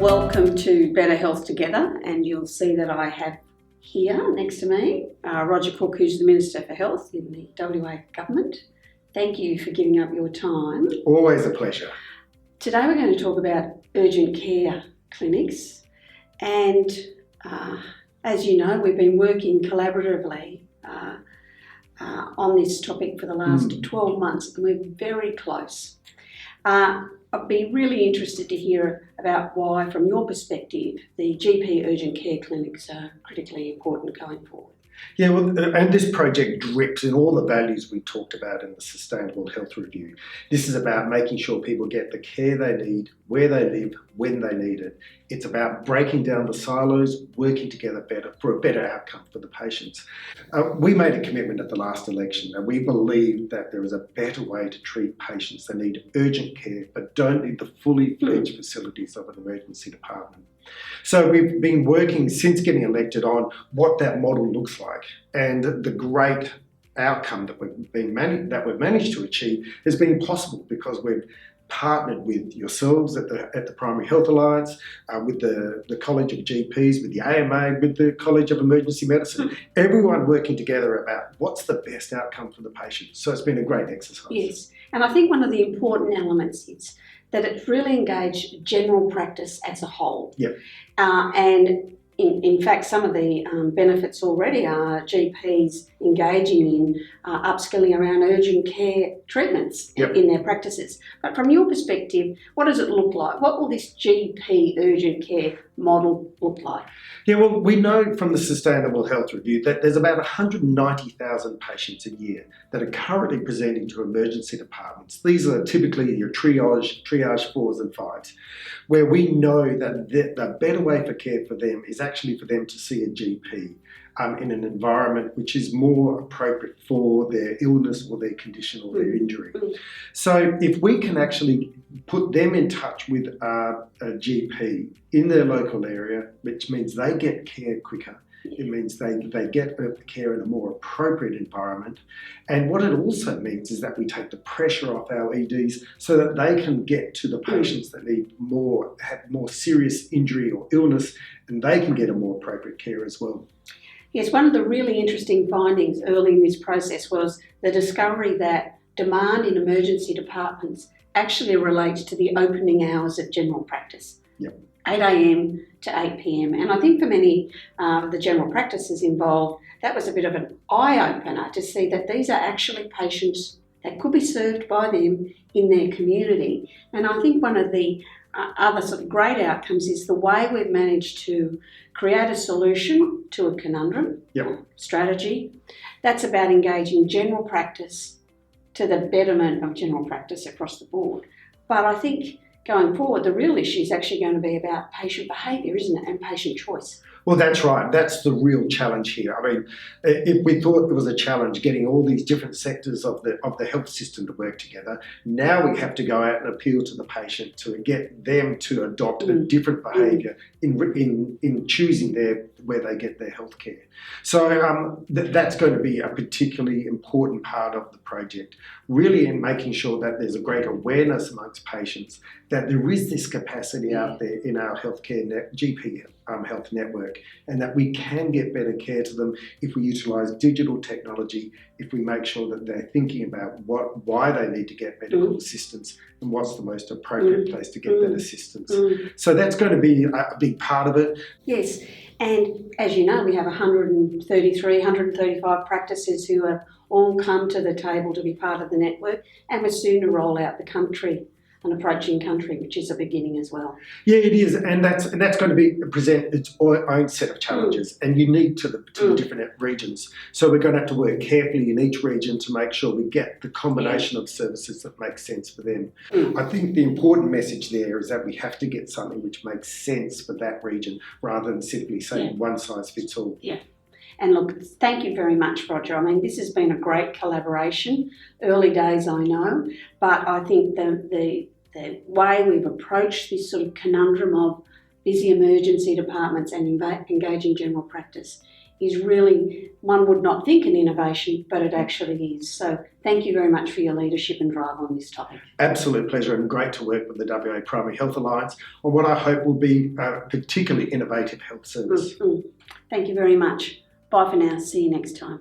Welcome to Better Health Together, and you'll see that I have here next to me Roger Cook, who's the Minister for Health in the WA Government. Thank you for giving up your time. Always a pleasure. Today we're going to talk about urgent care clinics, and as you know, we've been working collaboratively on this topic for the last 12 months, and we're very close. I'd be really interested to hear about why, from your perspective, the GP urgent care clinics are critically important going forward. Yeah, well, and this project drips in all the values we talked about in the Sustainable Health Review. This is about making sure people get the care they need, where they live, when they need it. It's about breaking down the silos, working together better for a better outcome for the patients. We made a commitment at the last election, and we believe that there is a better way to treat patients that need urgent care but don't need the fully fledged facilities of an emergency department. So we've been working since getting elected on what that model looks like, and the great outcome that we've managed to achieve has been possible because we've partnered with yourselves at the Primary Health Alliance, with the College of GPs, with the AMA, with the College of Emergency Medicine, everyone working together about what's the best outcome for the patient. So it's been a great exercise. Yes, and I think one of the important elements is that it's really engaged general practice as a whole. Yep. And in fact, some of the benefits already are GPs engaging in upskilling around urgent care treatments in their practices. But from your perspective, what does it look like? What will this GP urgent care model look like? Yeah, well, we know from the Sustainable Health Review that there's about 190,000 patients a year that are currently presenting to emergency departments. These are typically your triage 4s and 5s, where we know that the better way for care for them is actually for them to see a GP in an environment which is more appropriate for their illness or their condition or their injury. So if we can actually put them in touch with a GP in their local area, which means they get care quicker, it means they get care in a more appropriate environment. And what it also means is that we take the pressure off our EDs so that they can get to the patients that have more serious injury or illness, and they can get a more appropriate care as well. Yes, one of the really interesting findings early in this process was the discovery that demand in emergency departments actually relates to the opening hours of general practice. Yep. 8 a.m. to 8 p.m. And I think for many of the general practices involved, that was a bit of an eye-opener to see that these are actually patients that could be served by them in their community. And I think one of the other sort of great outcomes is the way we've managed to create a solution to a conundrum strategy that's about engaging general practice to the betterment of general practice across the board. But I think going forward, the real issue is actually going to be about patient behaviour, isn't it, and patient choice. Well, that's right. That's the real challenge here. I mean, if we thought it was a challenge getting all these different sectors of the health system to work together, now we have to go out and appeal to the patient to get them to adopt a different behaviour in choosing where they get their health care. So that's going to be a particularly important part of the project, really in making sure that there's a great awareness amongst patients that there is this capacity out there in our healthcare GP health network, and that we can get better care to them if we utilise digital technology, if we make sure that they're thinking about why they need to get medical assistance and what's the most appropriate place to get that assistance. So that's going to be a big part of it. Yes, and as you know, we have 135 practices who have all come to the table to be part of the network, and we're soon to roll out the country, an approaching country, which is a beginning as well. Yeah, it is, and that's going to present its own set of challenges and unique to the different regions. So we're going to have to work carefully in each region to make sure we get the combination of services that makes sense for them. I think the important message there is that we have to get something which makes sense for that region rather than simply saying one size fits all. Yeah. And look, thank you very much, Roger. I mean, this has been a great collaboration. Early days, I know, but I think the way we've approached this sort of conundrum of busy emergency departments and engaging general practice is really, one would not think an innovation, but it actually is. So thank you very much for your leadership and drive on this topic. Absolute pleasure, and great to work with the WA Primary Health Alliance on what I hope will be a particularly innovative health service. Thank you very much. Bye for now. See you next time.